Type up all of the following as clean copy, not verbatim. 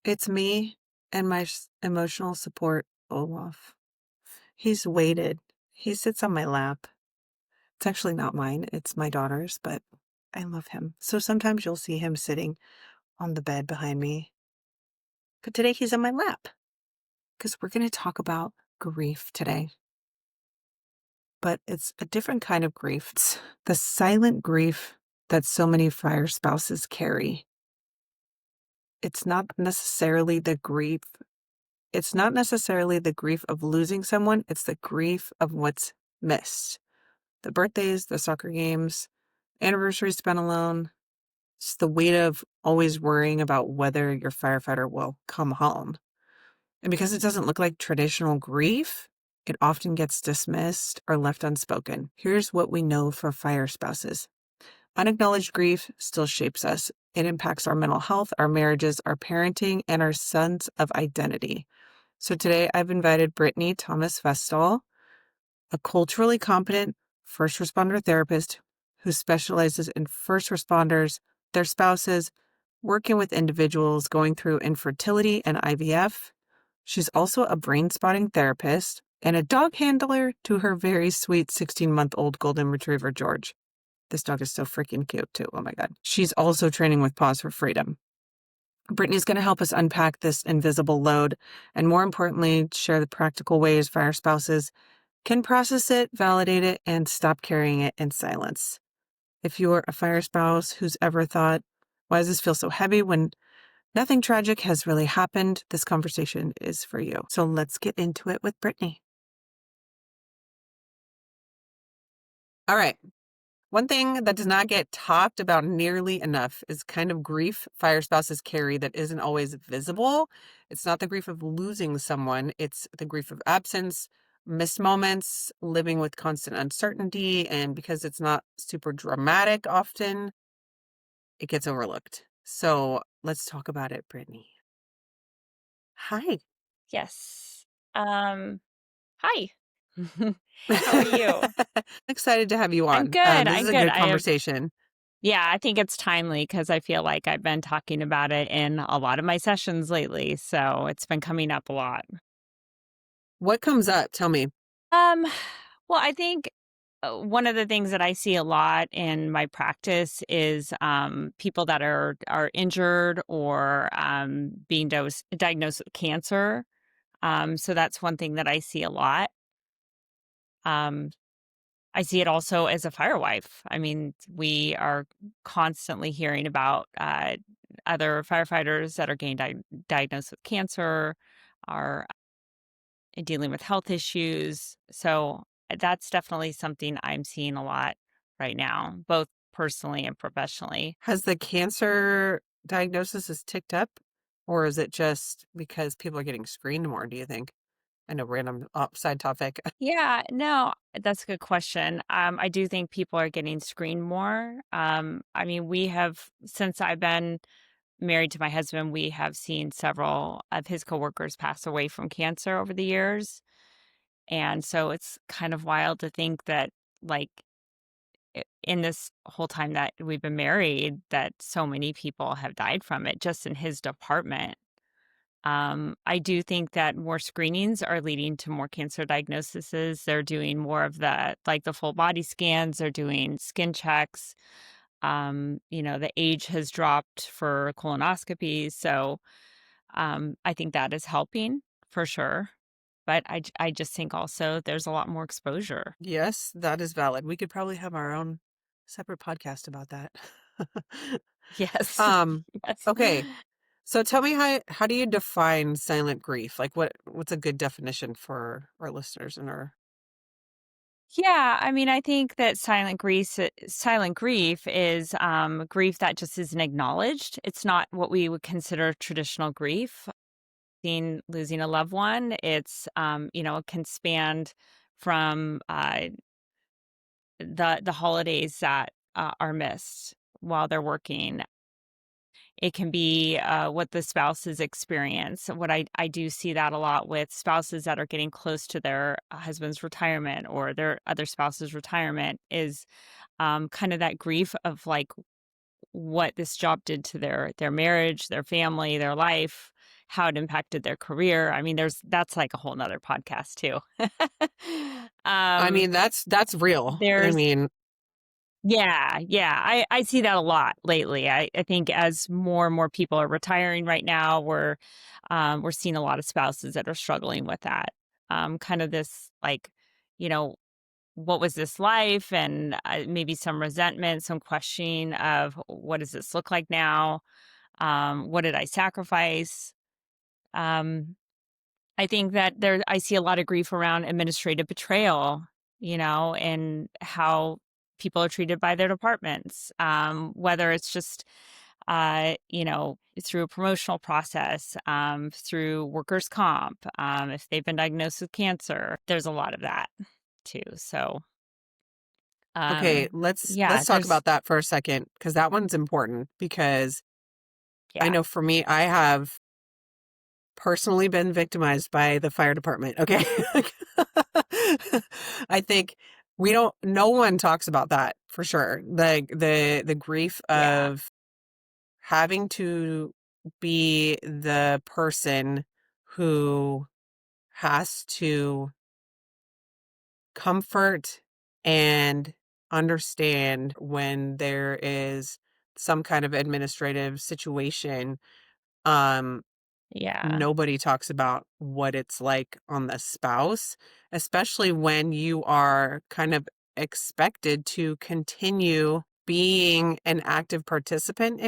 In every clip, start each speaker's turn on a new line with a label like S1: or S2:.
S1: It's me and my emotional support, Olaf. He's waited. He sits on my lap. It's actually not mine, it's my daughter's, but I love him. So sometimes you'll see him sitting on the bed behind me. But today he's on my lap because we're going to talk about grief today. But it's a different kind of grief. It's the silent grief that so many fire spouses carry. It's not necessarily the grief. It's not necessarily the grief of losing someone. It's the grief of what's missed. The birthdays, the soccer games, anniversaries spent alone. It's the weight of always worrying about whether your firefighter will come home. And because it doesn't look like traditional grief, it often gets dismissed or left unspoken. Here's what we know for fire spouses. Unacknowledged grief still shapes us. It impacts our mental health, our marriages, our parenting, and our sense of identity. So today I've invited Brittany Thomas-Vestal, a culturally competent first responder therapist who specializes in first responders, their spouses, working with individuals going through infertility and IVF. She's also a brain spotting therapist and a dog handler to her very sweet 16-month-old golden retriever, George. This dog is so freaking cute, too. Oh, my God. She's also training with Paws for Freedom. Brittany's going to help us unpack this invisible load and, more importantly, share the practical ways fire spouses can process it, validate it, and stop carrying it in silence. If you're a fire spouse who's ever thought, why does this feel so heavy when nothing tragic has really happened, this conversation is for you. So let's get into it with Brittany. All right. One thing that does not get talked about nearly enough is kind of grief fire spouses carry that isn't always visible. It's not the grief of losing someone. It's the grief of absence, missed moments, living with constant uncertainty. And because it's not super dramatic often, it gets overlooked. So let's talk about it, Brittany. Hi.
S2: Yes. Hi. How are you?
S1: Excited to have you
S2: I'm
S1: on.
S2: good.
S1: This is
S2: I'm
S1: a
S2: good.
S1: good conversation.
S2: Yeah, I think it's timely because I feel like I've been talking about it in a lot of my sessions lately. So it's been coming up a lot.
S1: What comes up? Tell me.
S2: Um, well, I think one of the things that I see a lot in my practice is people that are injured or being diagnosed with cancer. So that's one thing that I see a lot. Um, I see it also as a firewife. I mean, we are constantly hearing about other firefighters that are getting diagnosed with cancer, are dealing with health issues. So that's definitely something I'm seeing a lot right now, both personally and professionally.
S1: Has the cancer diagnosis is ticked up, or is it just because people are getting screened more, do you think? I know, random side topic.
S2: Yeah, no, that's a good question. I do think people are getting screened more. I mean, we have, since I've been married to my husband, we have seen several of his coworkers pass away from cancer over the years. And so it's kind of wild to think that, like, in this whole time that we've been married, that so many people have died from it just in his department. I do think that more screenings are leading to more cancer diagnoses. They're doing more of the full body scans, they're doing skin checks. The age has dropped for colonoscopies. So I think that is helping for sure. But I just think also there's a lot more exposure.
S1: Yes, that is valid. We could probably have our own separate podcast about that.
S2: Yes.
S1: Um,
S2: Yes.
S1: okay. So tell me, how do you define silent grief? Like what's a good definition for our listeners and our
S2: Yeah, I mean, I think that silent grief is grief that just isn't acknowledged. It's not what we would consider traditional grief. Losing a loved one, it can span from the holidays that are missed while they're working. It can be what the spouses experience. What I do see that a lot with spouses that are getting close to their husband's retirement or their other spouse's retirement is kind of that grief of like what this job did to their marriage, their family, their life. how it impacted their career. I mean, that's like a whole nother podcast too.
S1: I
S2: um,
S1: mean, that's real. I
S2: there's
S1: mean,
S2: yeah, yeah. I see that a lot lately. I think as more and more people are retiring right now, we're seeing a lot of spouses that are struggling with that. Kind of this like, you know, what was this life? And maybe some resentment, some questioning of what does this look like now? What did I sacrifice? Um, I think that I see a lot of grief around administrative betrayal, and how people are treated by their departments, whether it's just, through a promotional process, through workers' comp, if they've been diagnosed with cancer, there's a lot of that too. So,
S1: okay,
S2: um,
S1: let's
S2: yeah,
S1: talk about that for a second because that one's important because I
S2: yeah,
S1: know for me, I have personally been victimized by the fire department. Okay. I think no one talks about that for sure. The grief
S2: yeah,
S1: of having to be the person who has to comfort and understand when there is some kind of administrative situation. Um,
S2: yeah,
S1: Nobody talks about what it's like on the spouse, especially when you are kind of expected to continue being an active participant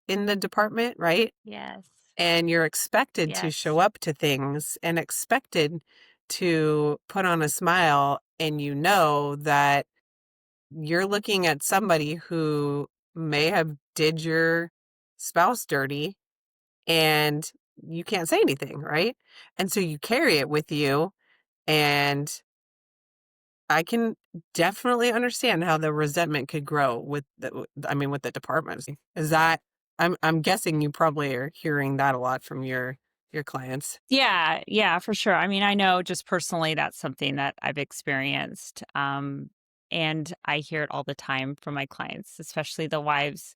S1: in the department, right?
S2: yes,
S1: And you're expected to show
S2: yes,
S1: up to things and expected to put on a smile, and you know that you're looking at somebody who may have did your spouse dirty and you can't say anything, right? And so you carry it with you, and I can definitely understand how the resentment could grow with the department. Is that I'm guessing you probably are hearing that a lot from your clients.
S2: yeah, yeah, for sure. I mean, I know just personally that's something that I've experienced, and I hear it all the time from my clients, especially the wives.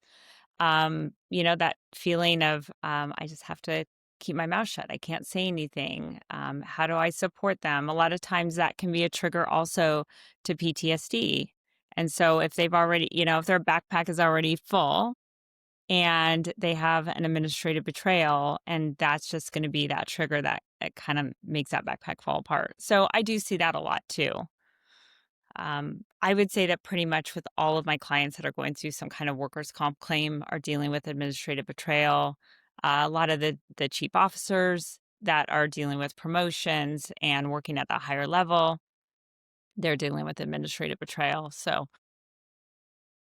S2: That feeling of, I just have to keep my mouth shut. I can't say anything. How do I support them? A lot of times that can be a trigger also to PTSD. And so if they've already, if their backpack is already full and they have an administrative betrayal, and that's just going to be that trigger that kind of makes that backpack fall apart. So I do see that a lot too. I would say that pretty much with all of my clients that are going through some kind of workers' comp claim are dealing with administrative betrayal. A lot of the chief officers that are dealing with promotions and working at the higher level, they're dealing with administrative betrayal. So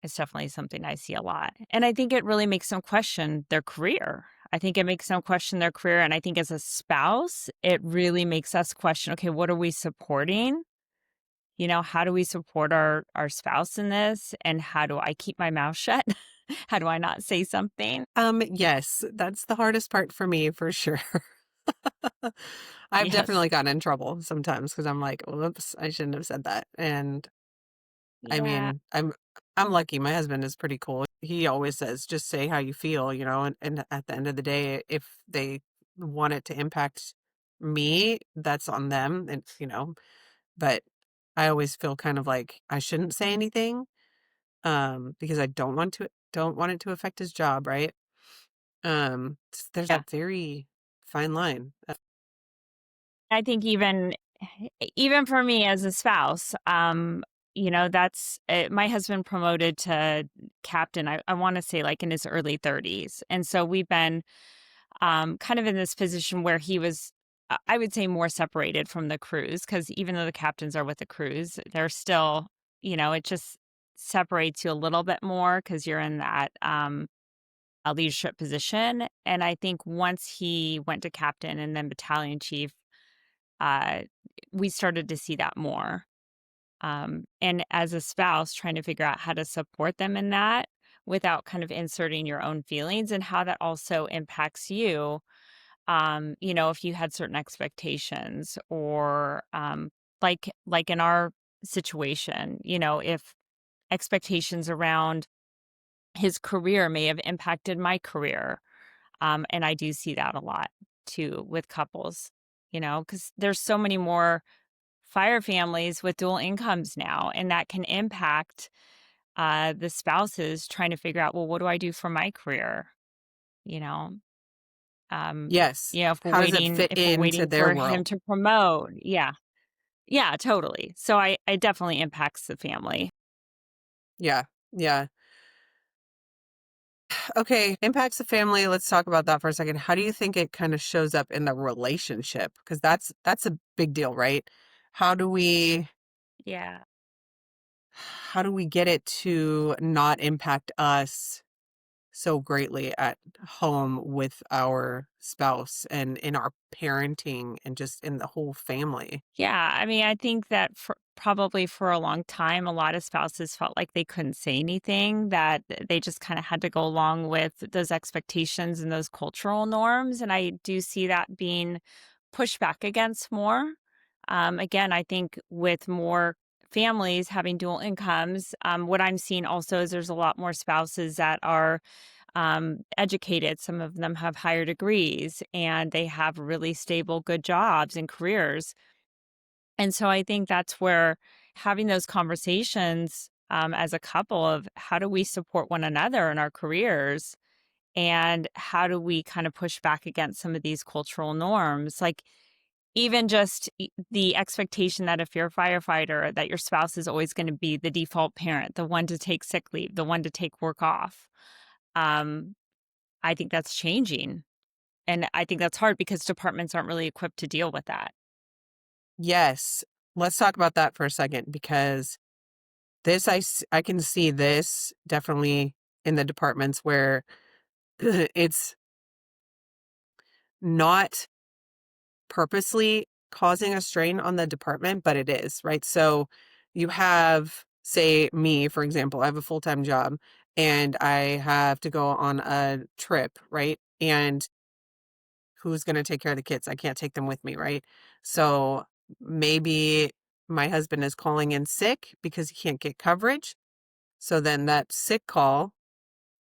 S2: it's definitely something I see a lot. And I think it really makes them question their career. I think it makes them question their career. And I think as a spouse, it really makes us question, okay, what are we supporting? How do we support our spouse in this? And how do I keep my mouth shut? How do I not say something?
S1: Yes, that's the hardest part for me for sure. I've
S2: Yes.
S1: definitely gotten in trouble sometimes because I'm like, whoops, I shouldn't have said that. And I
S2: Yeah.
S1: mean, I'm lucky. My husband is pretty cool. He always says, just say how you feel, and at the end of the day, if they want it to impact me, that's on them. But I always feel kind of like I shouldn't say anything, because I don't want it to affect his job, right? There's
S2: Yeah.
S1: that very fine line.
S2: I think even for me as a spouse, that's my husband promoted to captain. I want to say like in his early 30s, and so we've been kind of in this position where he was, I would say, more separated from the crews because even though the captains are with the crews, they're still, it just separates you a little bit more because you're in that a leadership position. And I think once he went to captain and then battalion chief, uh, we started to see that more. And as a spouse, trying to figure out how to support them in that without kind of inserting your own feelings and how that also impacts you. If you had certain expectations or like in our situation, if expectations around his career may have impacted my career. And I do see that a lot. too with couples, because there's so many more fire families with dual incomes now, and that can impact the spouses trying to figure out, well, what do I do for my career? You know, um,
S1: Yes.
S2: if we're
S1: How does it
S2: waiting,
S1: fit
S2: if we're
S1: into
S2: waiting
S1: their
S2: for him
S1: world?
S2: to promote, yeah, yeah, totally. So I definitely impacts the family.
S1: Yeah. Yeah. Okay, impacts the family. Let's talk about that for a second. How do you think it kind of shows up in the relationship? Because that's a big deal, right? How do we
S2: Yeah.
S1: how do we get it to not impact us so greatly at home with our spouse and in our parenting and just in the whole family?
S2: Yeah, I mean, I think that probably for a long time, a lot of spouses felt like they couldn't say anything, that they just kind of had to go along with those expectations and those cultural norms. And I do see that being pushed back against more. Again, I think with more families having dual incomes, what I'm seeing also is there's a lot more spouses that are educated. Some of them have higher degrees and they have really stable, good jobs and careers, and so I think that's where having those conversations as a couple of how do we support one another in our careers, and how do we kind of push back against some of these cultural norms? Like, even just the expectation that if you're a firefighter, that your spouse is always going to be the default parent, the one to take sick leave, the one to take work off. Um, I think that's changing. And I think that's hard because departments aren't really equipped to deal with that.
S1: Yes. Let's talk about that for a second because I can see this definitely in the departments where it's not purposely causing a strain on the department, but it is, right? So you have, say, me, for example, I have a full-time job and I have to go on a trip, right? And who's going to take care of the kids? I can't take them with me, right? So maybe my husband is calling in sick because he can't get coverage. So then that sick call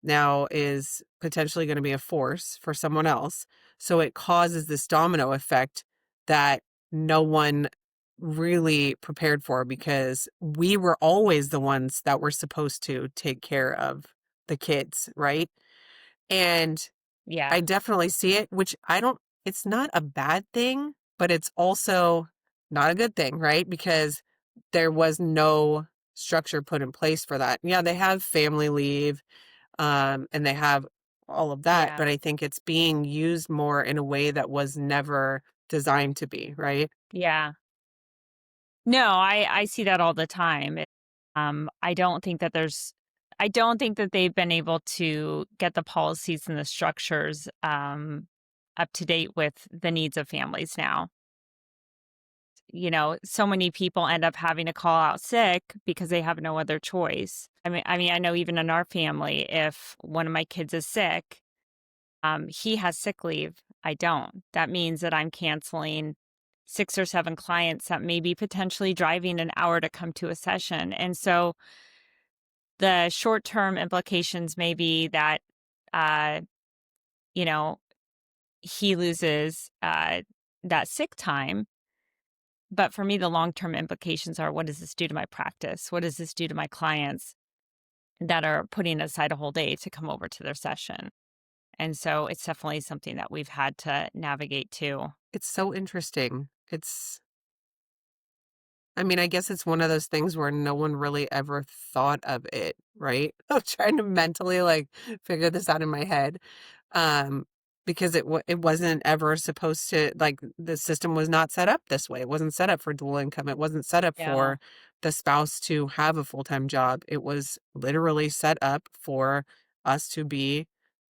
S1: now is potentially going to be a force for someone else. So it causes this domino effect that no one really prepared for because we were always the ones that were supposed to take care of the kids, right? And I
S2: Yeah.
S1: definitely see it, which I don't, it's not a bad thing, but it's also not a good thing, right? Because there was no structure put in place for that. Yeah, they have family leave, and they have all of that,
S2: Yeah.
S1: but I think it's being used more in a way that was never designed to be, right?
S2: Yeah. No, I see that all the time. I don't think that they've been able to get the policies and the structures up to date with the needs of families now. So many people end up having to call out sick because they have no other choice. I mean, I know even in our family, if one of my kids is sick, he has sick leave. I don't. That means that I'm canceling 6 or 7 clients that may be potentially driving an hour to come to a session. And so the short-term implications may be that, uh, you know, he loses that sick time. But for me, the long-term implications are, what does this do to my practice? What does this do to my clients that are putting aside a whole day to come over to their session? And so it's definitely something that we've had to navigate too.
S1: It's so interesting. I mean, I guess it's one of those things where no one really ever thought of it, right? I'm trying to mentally like figure this out in my head. Um, because it wasn't ever supposed to, like, the system was not set up this way. It wasn't set up for dual income. It wasn't set up
S2: Yeah.
S1: for the spouse to have a full-time job. It was literally set up for us to be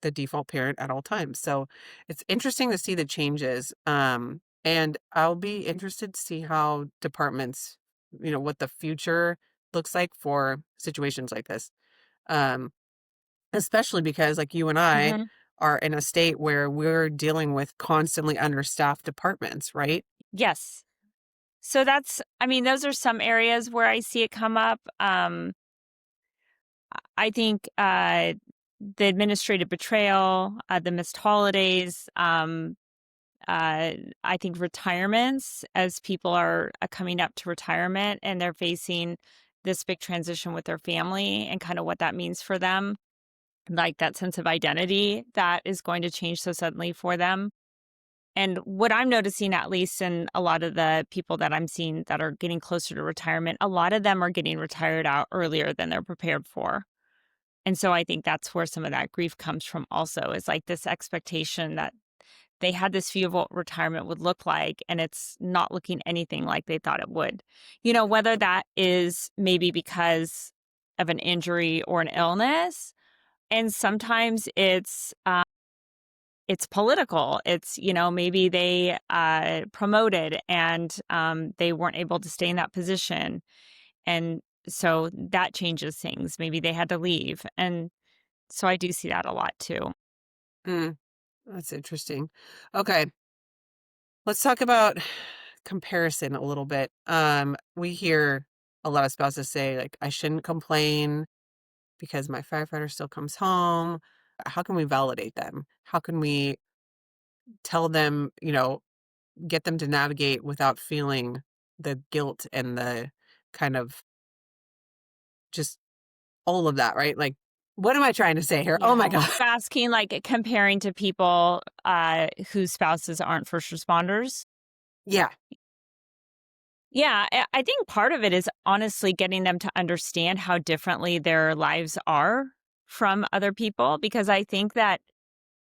S1: the default parent at all times. So it's interesting to see the changes. And I'll be interested to see how departments, what the future looks like for situations like this. Um, Especially because, like, you and I
S2: Hmm.
S1: are in a state where we're dealing with constantly understaffed departments, right?
S2: Yes. So I mean, those are some areas where I see it come up. I think the administrative betrayal, the missed holidays, I think retirements, as people are coming up to retirement and they're facing this big transition with their family and kind of what that means for them, like that sense of identity that is going to change so suddenly for them. And what I'm noticing, at least in a lot of the people that I'm seeing that are getting closer to retirement, a lot of them are getting retired out earlier than they're prepared for. And so I think that's where some of that grief comes from also, is like this expectation that they had this view of what retirement would look like, and it's not looking anything like they thought it would. Whether that is maybe because of an injury or an illness, and sometimes it's political. It's, maybe they promoted and they weren't able to stay in that position. And so that changes things. Maybe they had to leave. And so I do see that a lot too.
S1: Mm, that's interesting. Okay, let's talk about comparison a little bit. We hear a lot of spouses say, like, I shouldn't complain because my firefighter still comes home. How can we validate them? How can we tell them, get them to navigate without feeling the guilt and the kind of just all of that, right? Like, what am I trying to say here? Oh
S2: Yeah.
S1: my God.
S2: Asking, like, comparing to people whose spouses aren't first responders.
S1: Yeah.
S2: Yeah, I think part of it is honestly getting them to understand how differently their lives are from other people, because I think that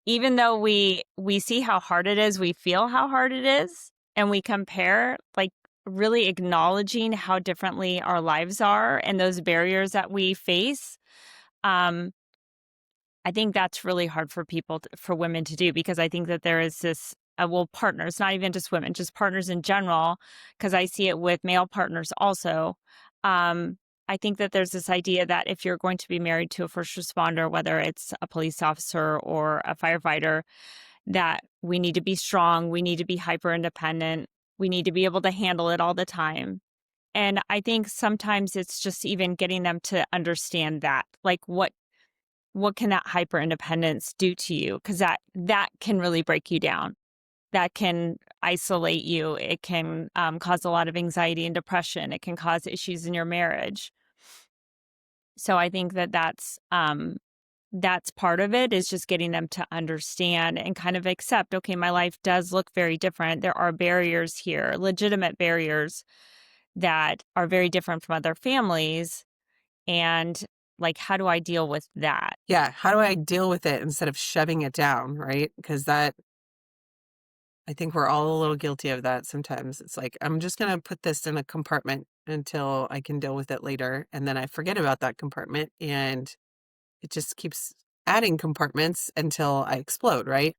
S2: even though we see how hard it is, we feel how hard it is, and we compare, like, really acknowledging how differently our lives are and those barriers that we face. Um, I think that's really hard for for women to do, because I think that there is this, well, partners, not even just women, just partners in general, because I see it with male partners also. Um, I think that there's this idea that if you're going to be married to a first responder, whether it's a police officer or a firefighter, that we need to be strong, we need to be hyper independent, we need to be able to handle it all the time. And I think sometimes it's just even getting them to understand that, like, what can that hyper independence do to you? Because that can really break you down. That can isolate you. It can cause a lot of anxiety and depression. It can cause issues in your marriage. So I think that that's part of it, is just getting them to understand and kind of accept, okay, my life does look very different. There are barriers here, legitimate barriers that are very different from other families. And, like, how do I deal with that?
S1: Yeah. How do I deal with it instead of shoving it down, right? Because I think we're all a little guilty of that sometimes. It's like, I'm just going to put this in a compartment until I can deal with it later. And then I forget about that compartment and it just keeps adding compartments until I explode, right?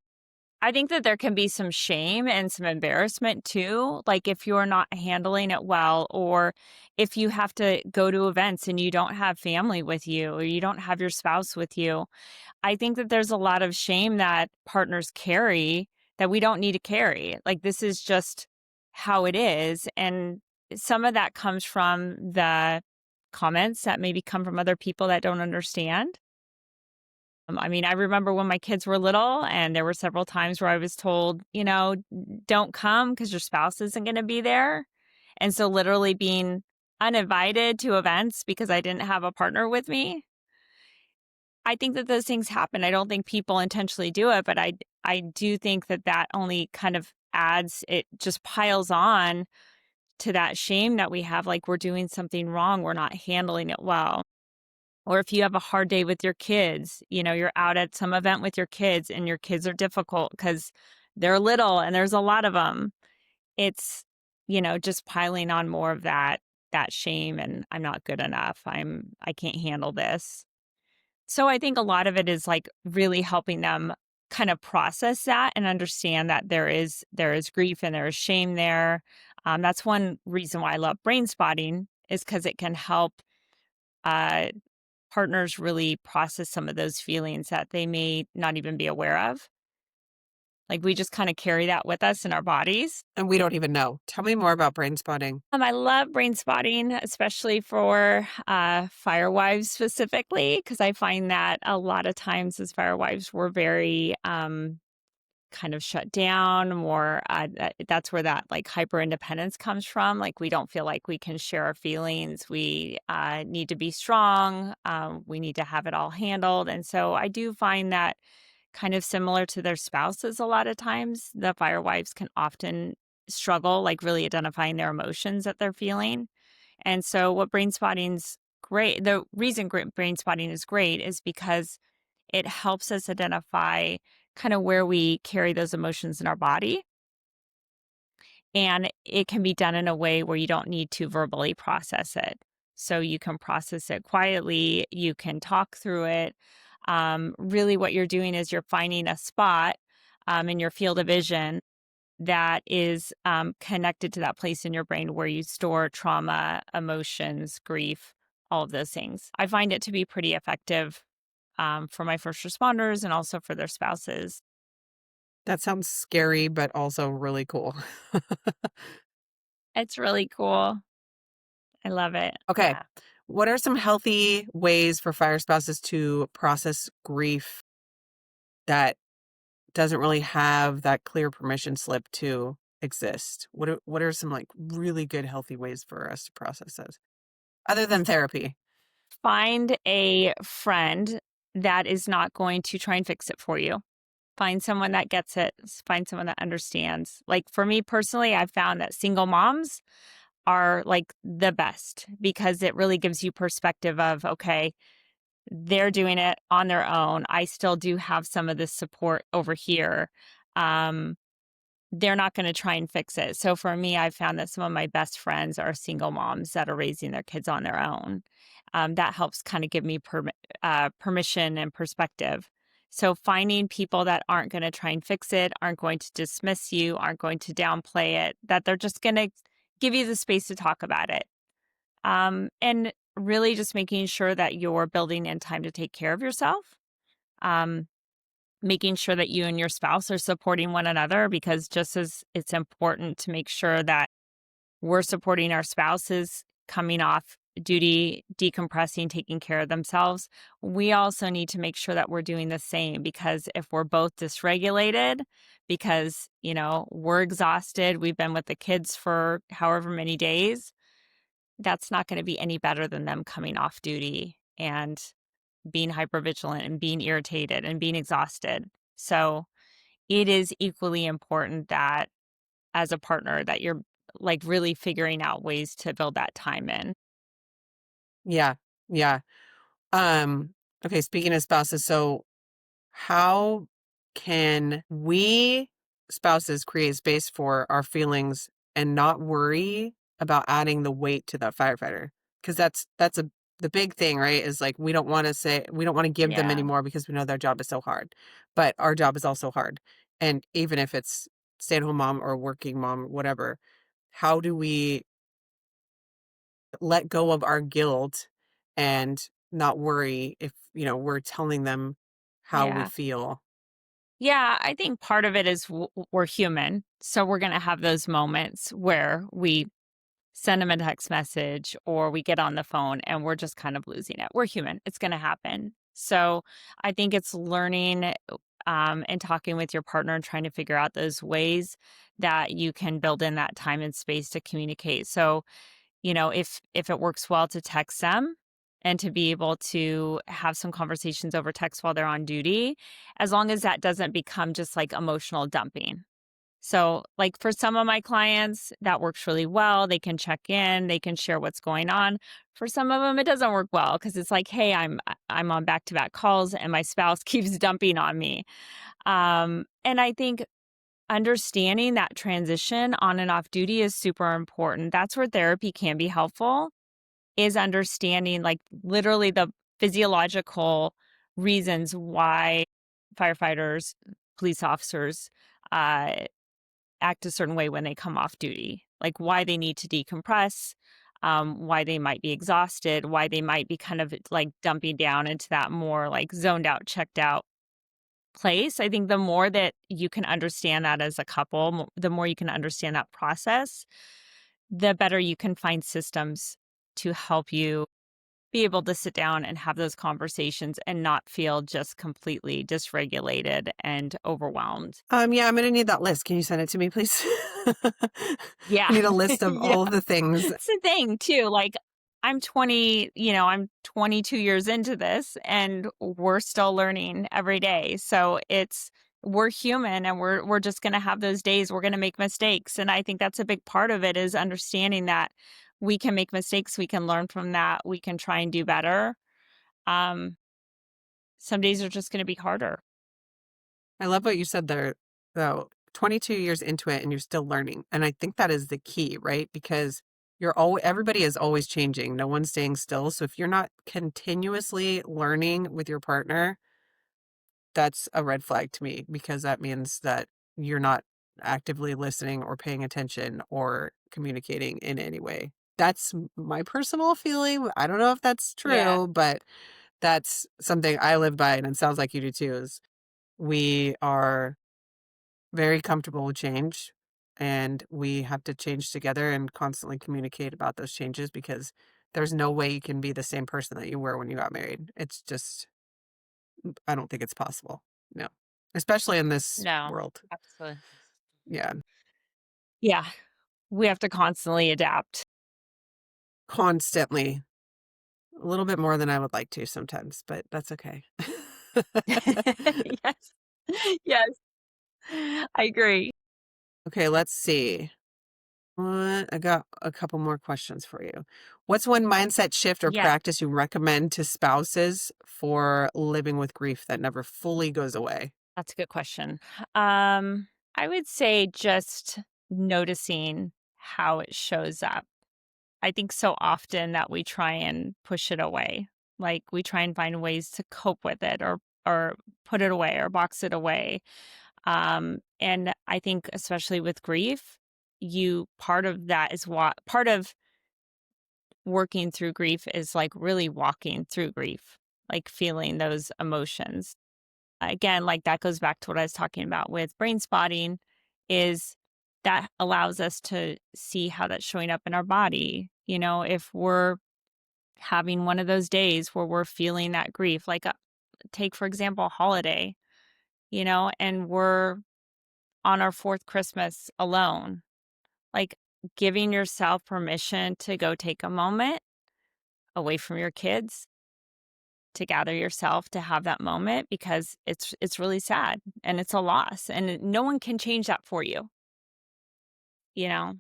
S2: I think that there can be some shame and some embarrassment too. Like, if you're not handling it well, or if you have to go to events and you don't have family with you or you don't have your spouse with you. I think that there's a lot of shame that partners carry that we don't need to carry. Like, this is just how it is. And some of that comes from the comments that maybe come from other people that don't understand. I mean, I remember when my kids were little, and there were several times where I was told, don't come because your spouse isn't going to be there. And so, literally being uninvited to events because I didn't have a partner with me. I think that those things happen. I don't think people intentionally do it, but I do think that that only kind of adds, it just piles on to that shame that we have, like we're doing something wrong, we're not handling it well. Or if you have a hard day with your kids, you're out at some event with your kids and your kids are difficult because they're little and there's a lot of them. It's, just piling on more of that shame, and I'm not good enough. I can't handle this. So I think a lot of it is, like, really helping them kind of process that and understand that there is grief and there is shame there. That's one reason why I love brain spotting, is because it can help uh, partners really process some of those feelings that they may not even be aware of. Like, we just kind of carry that with us in our bodies.
S1: And we don't even know. Tell me more about brain spotting.
S2: I love brain spotting, especially for fire wives specifically, because I find that a lot of times as fire wives, we're very kind of shut down, more that's where that like hyper independence comes from. Like we don't feel like we can share our feelings. We need to be strong. We need to have it all handled. And so I do find that kind of similar to their spouses a lot of times, the fire wives can often struggle like really identifying their emotions that they're feeling. And so what brain spotting's great, the reason brain spotting is great is because it helps us identify kind of where we carry those emotions in our body. And it can be done in a way where you don't need to verbally process it. So you can process it quietly, you can talk through it. Really, what you're doing is you're finding a spot in your field of vision that is connected to that place in your brain where you store trauma, emotions, grief, all of those things. I find it to be pretty effective for my first responders and also for their spouses.
S1: That sounds scary, but also really cool.
S2: It's really cool. I love it.
S1: Okay.
S2: Yeah.
S1: What are some healthy ways for fire spouses to process grief that doesn't really have that clear permission slip to exist? What are some like really good healthy ways for us to process those other than therapy?
S2: Find a friend that is not going to try and fix it for you. Find someone that gets it, find someone that understands. Like for me personally, I've found that single moms are like the best because it really gives you perspective of, okay, they're doing it on their own. I still do have some of this support over here. Um, they're not going to try and fix it. So for me, I've found that some of my best friends are single moms that are raising their kids on their own. That helps kind of give me permission and perspective. So finding people that aren't going to try and fix it, aren't going to dismiss you, aren't going to downplay it, that they're just going to give you the space to talk about it. And really just making sure that you're building in time to take care of yourself. Um, Making sure that you and your spouse are supporting one another because just as it's important to make sure that we're supporting our spouses coming off duty, decompressing, taking care of themselves, we also need to make sure that we're doing the same because if we're both dysregulated, because, we're exhausted, we've been with the kids for however many days, that's not going to be any better than them coming off duty and being hypervigilant and being irritated and being exhausted. So it is equally important that as a partner that you're like really figuring out ways to build that time in.
S1: Yeah. Yeah. Okay, speaking of spouses, so how can we spouses create space for our feelings and not worry about adding the weight to that firefighter? Because that's the big thing, right? Is like we don't want to give them
S2: Yeah.
S1: anymore because we know their job is so hard, but our job is also hard. And even if it's stay-at-home mom or working mom, whatever, how do we let go of our guilt and not worry if, we're telling them how we
S2: Yeah.
S1: feel?
S2: Yeah. I think part of it is we're human. So we're going to have those moments where we send them a text message or we get on the phone and we're just kind of losing it. We're human. It's going to happen. So I think it's learning and talking with your partner and trying to figure out those ways that you can build in that time and space to communicate. So, if it works well to text them and to be able to have some conversations over text while they're on duty, as long as that doesn't become just like emotional dumping. So, like for some of my clients, that works really well. They can check in, they can share what's going on. For some of them, it doesn't work well because it's like, hey, I'm on back to back calls and my spouse keeps dumping on me. And I think understanding that transition on and off duty is super important. That's where therapy can be helpful. Is understanding like literally the physiological reasons why firefighters, police officers, uh, act a certain way when they come off duty, like why they need to decompress, why they might be exhausted, why they might be kind of like dumping down into that more like zoned out, checked out place. I think the more that you can understand that as a couple, the more you can understand that process, the better you can find systems to help you be able to sit down and have those conversations and not feel just completely dysregulated and overwhelmed.
S1: Yeah, I'm gonna need that list. Can you send it to me, please? I
S2: Yeah.
S1: need a list of
S2: Yeah.
S1: all the things.
S2: It's the thing too, like, I'm 20, I'm 22 years into this, and we're still learning every day. So we're human, and we're just gonna have those days, we're gonna make mistakes, and I think that's a big part of it, is understanding that we can make mistakes, we can learn from that, we can try and do better. Um, some days are just gonna be harder.
S1: I love what you said there, though. 22 years into it and you're still learning. And I think that is the key, right? Because everybody is always changing. No one's staying still. So if you're not continuously learning with your partner, that's a red flag to me, because that means that you're not actively listening or paying attention or communicating in any way. That's my personal feeling. I don't know if that's
S2: Yeah.
S1: true, but that's something I live by, and it sounds like you do too, is we are very comfortable with change, and we have to change together and constantly communicate about those changes, because there's no way you can be the same person that you were when you got married. It's just, I don't think it's possible. No. Especially in this
S2: No.
S1: world.
S2: Absolutely.
S1: Yeah.
S2: Yeah. We have to constantly adapt.
S1: Constantly. A little bit more than I would like to sometimes, but that's okay.
S2: Yes. Yes. I agree.
S1: Okay, let's see. I got a couple more questions for you. What's one mindset shift or
S2: Yeah,
S1: practice you recommend to spouses for living with grief that never fully goes away?
S2: that's a good question. Um, I would say just noticing how it shows up. I think so often that we try and push it away. Like, we try and find ways to cope with it, or put it away or box it away. And I think especially with grief, you part of that is what part of working through grief is like really walking through grief, like feeling those emotions. Again, like that goes back to what I was talking about with brain spotting, is that allows us to see how that's showing up in our body. If we're having one of those days where we're feeling that grief, like take, for example, a holiday, and we're on our fourth Christmas alone, like giving yourself permission to go take a moment away from your kids, to gather yourself to have that moment, because it's really sad and it's a loss, and no one can change that for you, you know?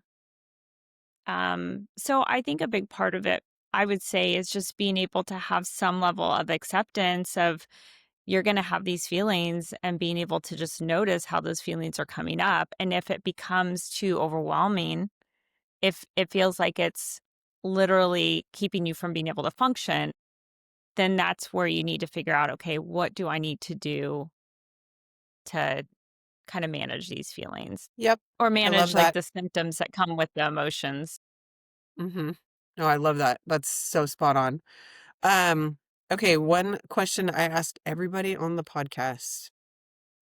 S2: So I think a big part of it, I would say, is just being able to have some level of acceptance of, you're going to have these feelings, and being able to just notice how those feelings are coming up. And if it becomes too overwhelming, if it feels like it's literally keeping you from being able to function, then that's where you need to figure out, okay, what do I need to do to kind of manage these feelings,
S1: Yep.
S2: or
S1: I love
S2: manage like
S1: that.
S2: the symptoms that come with the emotions?
S1: Hmm. No, I love that. That's so spot on. Um, okay, one question I asked everybody on the podcast.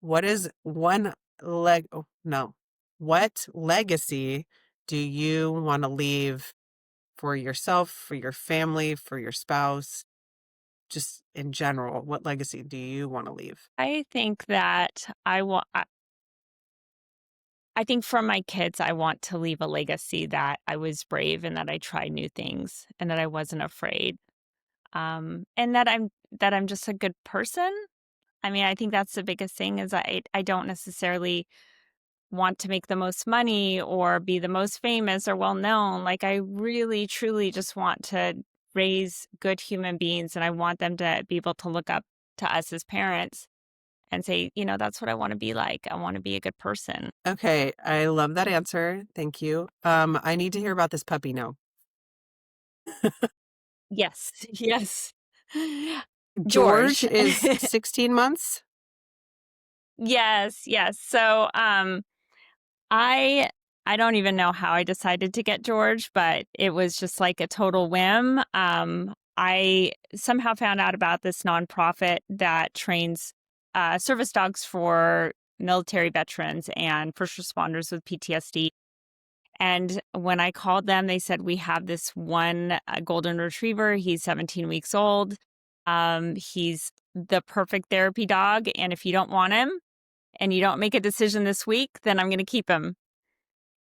S1: What is one oh, no. What legacy do you want to leave for yourself, for your family, for your spouse, just in general? What legacy do you want to leave?
S2: I think that I think for my kids, I want to leave a legacy that I was brave, and that I tried new things, and that I wasn't afraid. And that I'm just a good person. I mean, I think that's the biggest thing, is I don't necessarily want to make the most money or be the most famous or well known. Like, I really truly just want to raise good human beings, and I want them to be able to look up to us as parents and say, that's what I want to be like. I want to be a good person.
S1: Okay, I love that answer. Thank you. I need to hear about this puppy now.
S2: Yes. Yes.
S1: George
S2: George.
S1: is 16 months.
S2: Yes, yes. So, I I don't even know how I decided to get George, but it was just like a total whim. I somehow found out about this nonprofit that trains service dogs for military veterans and first responders with PTSD. And when I called them, they said, we have this one golden retriever. He's 17 weeks old. He's the perfect therapy dog. And if you don't want him and you don't make a decision this week, then I'm going to keep him.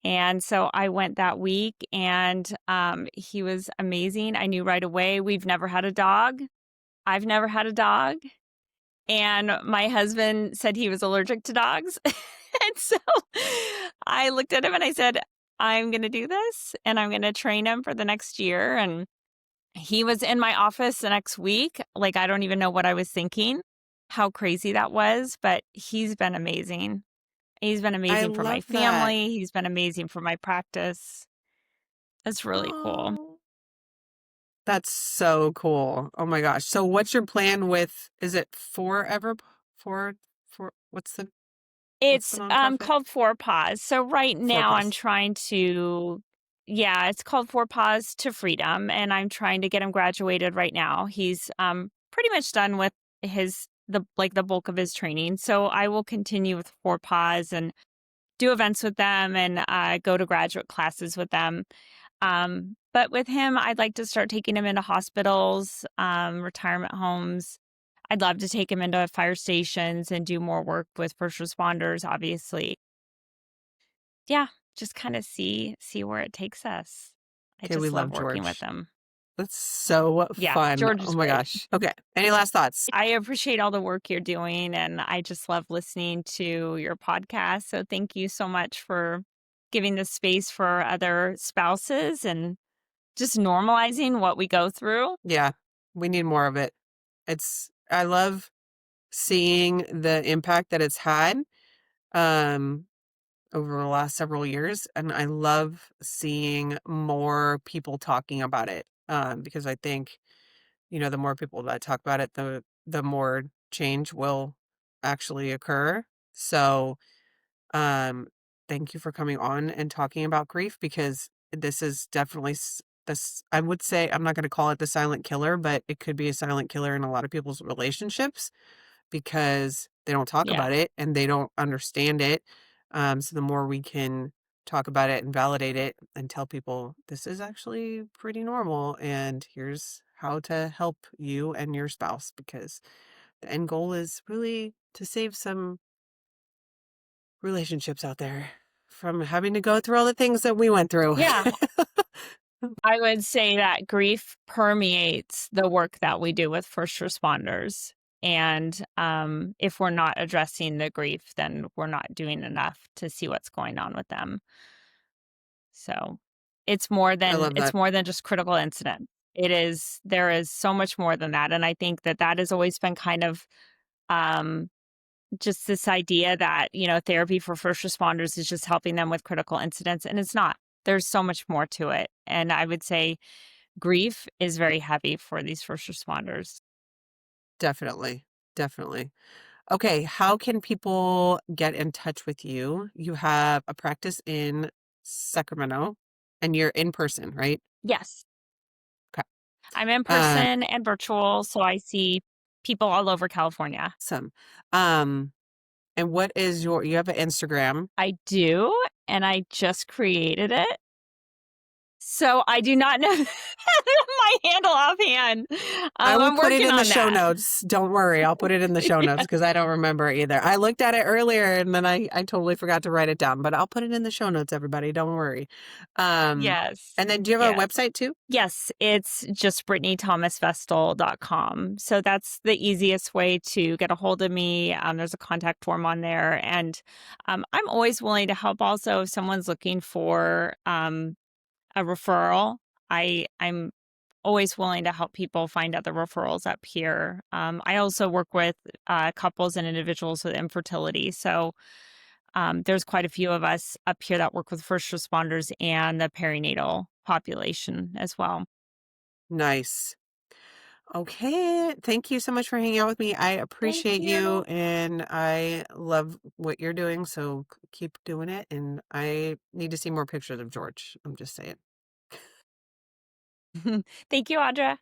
S2: And so I went that week, and he was amazing. I knew right away we've never had a dog. I've never had a dog. And my husband said he was allergic to dogs. And so I looked at him and I said, I'm going to do this and I'm going to train him for the next year. And he was in my office the next week. Like, I don't even know what I was thinking, how crazy that was, but he's been amazing. He's been
S1: I
S2: amazing for my
S1: love that.
S2: family. He's been amazing for my practice. It's really cool.
S1: Oh, that's so cool. Oh my gosh. So what's your plan with, is it forever? For, what's the
S2: It's
S1: nonprofit?
S2: called Four Paws. So right
S1: Four
S2: now I'm
S1: Paws.
S2: trying to, yeah, it's called Four Paws to Freedom, and I'm trying to get him graduated right now. He's pretty much done with the bulk of his training. So I will continue with Four Paws and do events with them and go to graduate classes with them. But with him, I'd like to start taking him into hospitals, retirement homes. I'd love to take him into fire stations and do more work with first responders, obviously. Yeah, just kind of see where it takes us. I
S1: Okay, we
S2: just love
S1: love
S2: working with
S1: George.
S2: them.
S1: That's so
S2: Yeah,
S1: fun.
S2: George
S1: Oh
S2: is
S1: my
S2: great.
S1: gosh. Okay. Any last thoughts?
S2: I appreciate all the work you're doing, and I just love listening to your podcast. So thank you so much for giving the space for other spouses and just normalizing what we go through.
S1: Yeah, we need more of it. I love seeing the impact that it's had um over the last several years, and I love seeing more people talking about it. Because I think, the more people that talk about it, the more change will actually occur. So, um thank you for coming on and talking about grief, because this is definitely this, I would say, I'm not going to call it the silent killer, but it could be a silent killer in a lot of people's relationships because they don't talk
S2: Yeah.
S1: about it and they don't understand it. So the more we can talk about it and validate it and tell people this is actually pretty normal and here's how to help you and your spouse, because the end goal is really to save some relationships out there from having to go through all the things that we went through.
S2: Yeah. I would say that grief permeates the work that we do with first responders. And if we're not addressing the grief, then we're not doing enough to see what's going on with them. So
S1: I love
S2: it's
S1: that.
S2: more than just critical incident. There is so much more than that. And I think that that has always been kind of um, just this idea that, therapy for first responders is just helping them with critical incidents. And it's not. There's so much more to it. And I would say grief is very heavy for these first responders.
S1: Definitely. Definitely. Okay, how can people get in touch with you? You have a practice in Sacramento and you're in person, right?
S2: Yes,
S1: Okay.
S2: I'm in
S1: Um,
S2: person and virtual, so I see people all over California.
S1: Awesome. Um, and what is you have an Instagram.
S2: I do, and I just created it. So I do not know my handle offhand.
S1: I will
S2: I'm
S1: put it
S2: working
S1: in the
S2: on
S1: show
S2: that.
S1: notes. Don't worry. I'll put it in the show notes
S2: Yeah.
S1: because I don't remember either. I looked at it earlier and then I totally forgot to write it down, but I'll put it in the show notes, everybody. Don't worry. Um,
S2: Yes.
S1: and then do you have a
S2: Yes.
S1: website too?
S2: Yes, it's just BrittanyThomas-Vestal.com. So that's the easiest way to get a hold of me. There's a contact form on there. And I'm always willing to help also if someone's looking for a referral. I'm always willing to help people find other referrals up here. I also work with couples and individuals with infertility. So there's quite a few of us up here that work with first responders and the perinatal population as well.
S1: Nice. Okay. Thank you so much for hanging out with me. I
S2: Thank
S1: appreciate you
S2: you.
S1: and I love what you're doing. So keep doing it. And I need to see more pictures of George. I'm just saying.
S2: Thank you, Audra.